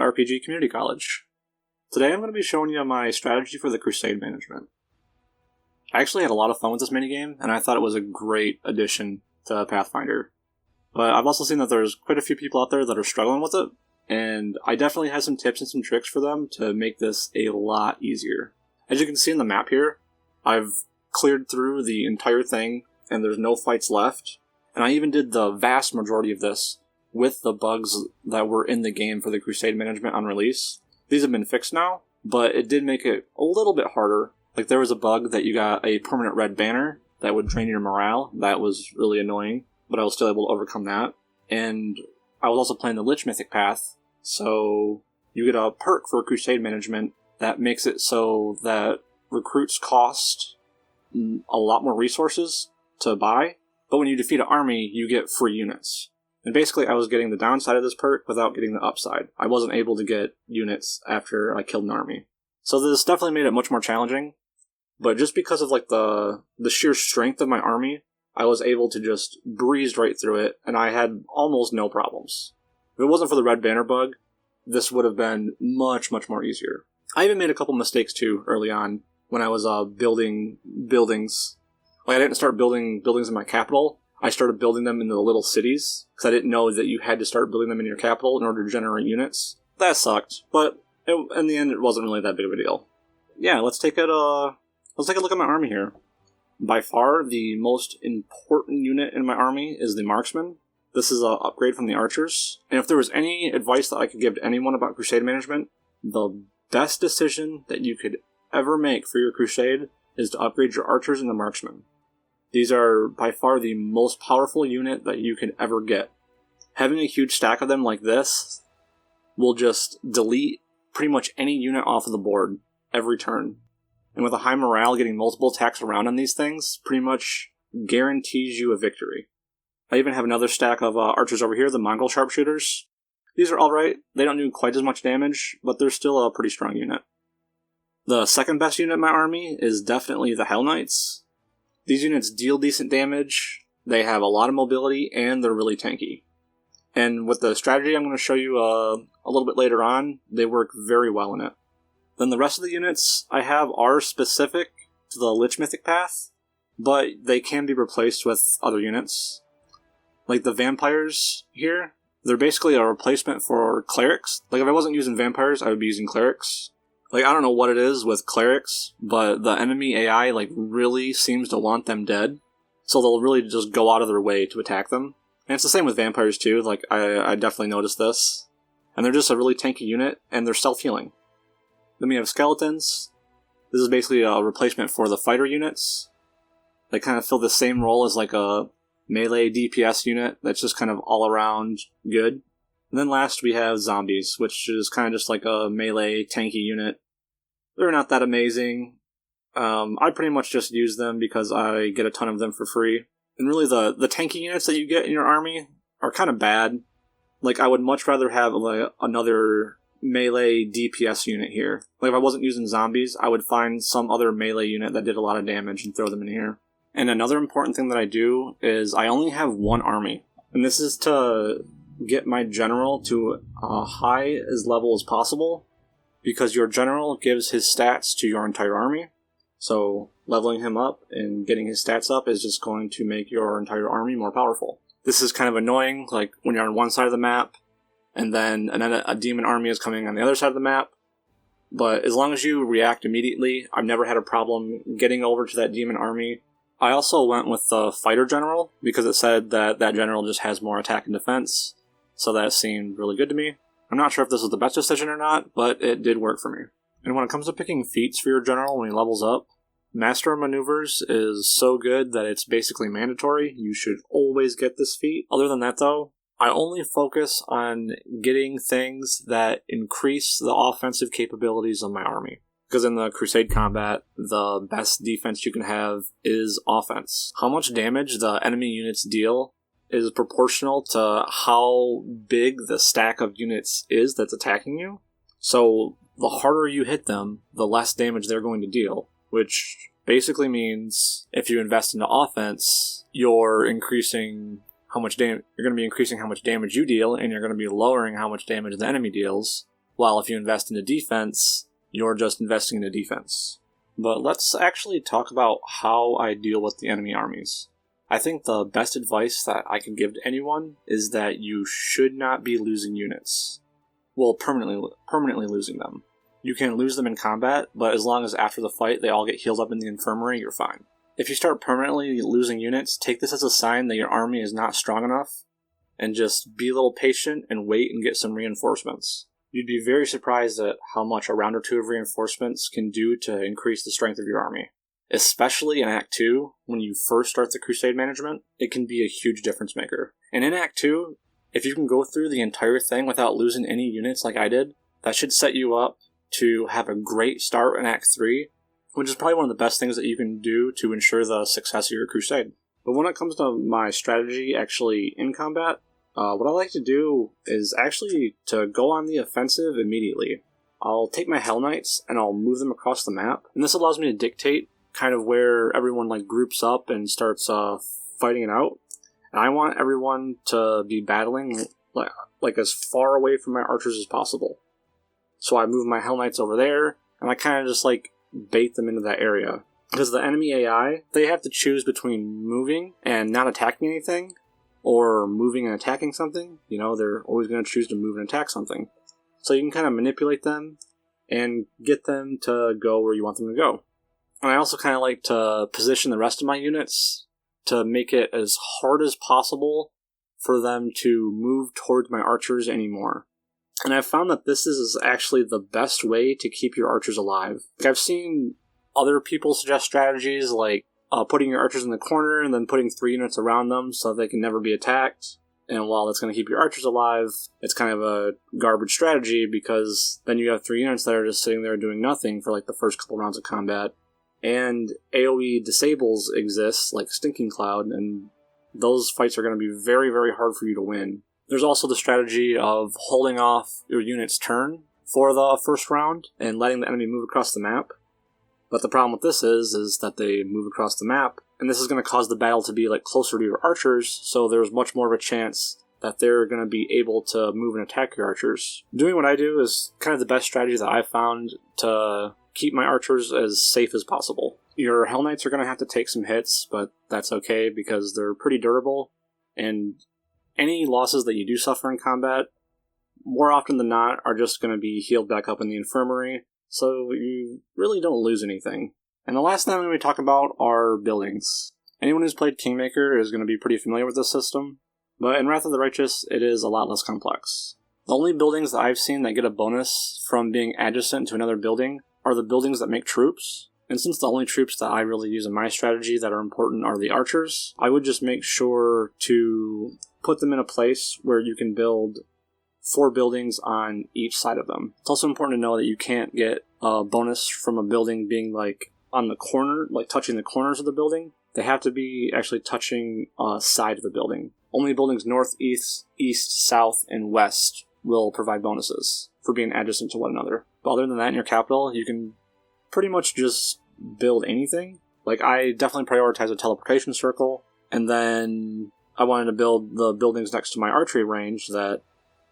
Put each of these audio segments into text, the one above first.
to RPG Community College. Today I'm going to be showing you my strategy for the Crusade management. I actually had a lot of fun with this minigame, and I thought it was a great addition to Pathfinder. But I've also seen that there's quite a few people out there that are struggling with it, and I definitely have some tips and some tricks for them to make this a lot easier. As you can see in the map here, I've cleared through the entire thing, and there's no fights left, and I even did the vast majority of this with the bugs that were in the game for the Crusade management on release. These have been fixed now, but it did make it a little bit harder. Like, there was a bug that you got a permanent red banner that would drain your morale. That was really annoying, but I was still able to overcome that. And I was also playing the Lich Mythic path, so you get a perk for Crusade management that makes it so that recruits cost a lot more resources to buy, but when you defeat an army, you get free units. And basically, I was getting the downside of this perk without getting the upside. I wasn't able to get units after I killed an army. So this definitely made it much more challenging, but just because of like the sheer strength of my army, I was able to just breeze right through it, and I had almost no problems. If it wasn't for the red banner bug, this would have been much, much more easier. I even made a couple mistakes too early on when I was building buildings. Like, I didn't start building buildings in my capital. I started building them in the little cities, because I didn't know that you had to start building them in your capital in order to generate units. That sucked, but in the end, it wasn't really that big of a deal. Yeah, let's take a look at my army here. By far, the most important unit in my army is the marksman. This is an upgrade from the archers. And if there was any advice that I could give to anyone about Crusade management, the best decision that you could ever make for your Crusade is to upgrade your archers and the marksman. These are by far the most powerful unit that you can ever get. Having a huge stack of them like this will just delete pretty much any unit off of the board every turn. And with a high morale, getting multiple attacks around on these things pretty much guarantees you a victory. I even have another stack of archers over here, the Mongol sharpshooters. These are alright. They don't do quite as much damage, but they're still a pretty strong unit. The second best unit in my army is definitely the Hell Knights. These units deal decent damage, they have a lot of mobility, and they're really tanky. And with the strategy I'm going to show you a little bit later on, they work very well in it. Then the rest of the units I have are specific to the Lich Mythic path, but they can be replaced with other units. Like the vampires here, they're basically a replacement for clerics. Like, if I wasn't using vampires, I would be using clerics. Like, I don't know what it is with clerics, but the enemy AI, like, really seems to want them dead. So they'll really just go out of their way to attack them. And it's the same with vampires, too. Like, I definitely noticed this. And they're just a really tanky unit, and they're self-healing. Then we have skeletons. This is basically a replacement for the fighter units. They kind of fill the same role as, like, a melee DPS unit that's just kind of all-around good. And then last we have zombies, which is kind of just like a melee tanky unit. They're not that amazing. I pretty much just use them because I get a ton of them for free. And really the tanky units that you get in your army are kind of bad. Like, I would much rather have another melee DPS unit here. Like, if I wasn't using zombies, I would find some other melee unit that did a lot of damage and throw them in here. And another important thing that I do is I only have one army. And this is to get my general to a high as level as possible, because your general gives his stats to your entire army. So leveling him up and getting his stats up is just going to make your entire army more powerful. This is kind of annoying, like when you're on one side of the map and then a demon army is coming on the other side of the map. But as long as you react immediately, I've never had a problem getting over to that demon army. I also went with the fighter general because it said that general just has more attack and defense. So that seemed really good to me. I'm not sure if this was the best decision or not, but it did work for me. And when it comes to picking feats for your general when he levels up, Master of Maneuvers is so good that it's basically mandatory. You should always get this feat. Other than that, though, I only focus on getting things that increase the offensive capabilities of my army. Because in the Crusade combat, the best defense you can have is offense. How much damage the enemy units deal is proportional to how big the stack of units is that's attacking you. So the harder you hit them, the less damage they're going to deal, which basically means if you invest into offense, you're increasing how much you're going to be increasing how much damage you deal, and you're going to be lowering how much damage the enemy deals, while if you invest into defense, you're just investing into defense. But let's actually talk about how I deal with the enemy armies. I think the best advice that I can give to anyone is that you should not be losing units. Well, permanently losing them. You can lose them in combat, but as long as after the fight they all get healed up in the infirmary, you're fine. If you start permanently losing units, take this as a sign that your army is not strong enough, and just be a little patient and wait and get some reinforcements. You'd be very surprised at how much a round or two of reinforcements can do to increase the strength of your army. Especially in Act 2, when you first start the Crusade management, it can be a huge difference maker. And in Act 2, if you can go through the entire thing without losing any units like I did, that should set you up to have a great start in Act 3, which is probably one of the best things that you can do to ensure the success of your Crusade. But when it comes to my strategy actually in combat, what I like to do is actually to go on the offensive immediately. I'll take my Hell Knights and I'll move them across the map, and this allows me to dictate kind of where everyone groups up and starts fighting it out. And I want everyone to be battling like as far away from my archers as possible. So I move my Hell Knights over there, and I kind of just bait them into that area. Because the enemy AI, they have to choose between moving and not attacking anything, or moving and attacking something. They're always going to choose to move and attack something. So you can kind of manipulate them and get them to go where you want them to go. And I also kind of like to position the rest of my units to make it as hard as possible for them to move towards my archers anymore. And I've found that this is actually the best way to keep your archers alive. I've seen other people suggest strategies like putting your archers in the corner and then putting 3 units around them so they can never be attacked. And while that's going to keep your archers alive, it's kind of a garbage strategy because then you have 3 units that are just sitting there doing nothing for the first couple rounds of combat. And AoE disables exist, like Stinking Cloud, and those fights are going to be very, very hard for you to win. There's also the strategy of holding off your unit's turn for the first round and letting the enemy move across the map. But the problem with this is that they move across the map, and this is going to cause the battle to be closer to your archers, so there's much more of a chance that they're going to be able to move and attack your archers. Doing what I do is kind of the best strategy that I've found to keep my archers as safe as possible. Your Hell Knights are going to have to take some hits, but that's okay because they're pretty durable, and any losses that you do suffer in combat, more often than not, are just going to be healed back up in the infirmary, so you really don't lose anything. And the last thing I'm going to talk about are buildings. Anyone who's played Kingmaker is going to be pretty familiar with this system, but in Wrath of the Righteous, it is a lot less complex. The only buildings that I've seen that get a bonus from being adjacent to another building are the buildings that make troops. And since the only troops that I really use in my strategy that are important are the archers, I would just make sure to put them in a place where you can build 4 buildings on each side of them. It's also important to know that you can't get a bonus from a building being on the corner, touching the corners of the building. They have to be actually touching a side of the building. Only buildings north, east, south, and west will provide bonuses for being adjacent to one another. But other than that, in your capital, you can pretty much just build anything. I definitely prioritize a teleportation circle, and then I wanted to build the buildings next to my archery range that,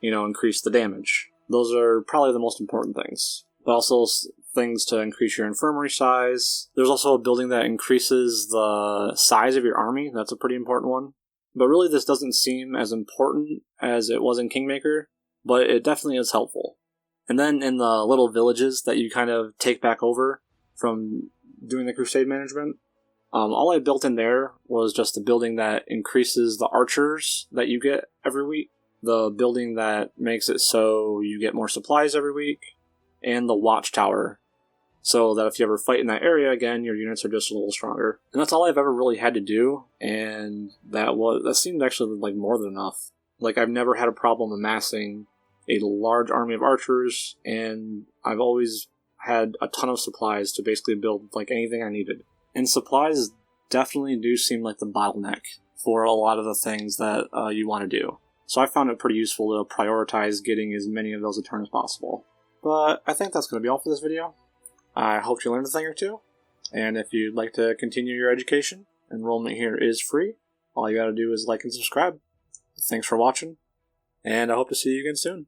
increase the damage. Those are probably the most important things. But also things to increase your infirmary size. There's also a building that increases the size of your army. That's a pretty important one. But really this doesn't seem as important as it was in Kingmaker, but it definitely is helpful. And then in the little villages that you kind of take back over from doing the Crusade management, all I built in there was just a building that increases the archers that you get every week, the building that makes it so you get more supplies every week, and the watchtower, so that if you ever fight in that area again, your units are just a little stronger. And that's all I've ever really had to do, and that seemed actually more than enough. I've never had a problem amassing a large army of archers, and I've always had a ton of supplies to basically build anything I needed. And supplies definitely do seem like the bottleneck for a lot of the things that you want to do. So I found it pretty useful to prioritize getting as many of those a turn as possible. But I think that's going to be all for this video. I hope you learned a thing or two, and if you'd like to continue your education, enrollment here is free. All you gotta do is like and subscribe. Thanks for watching, and I hope to see you again soon.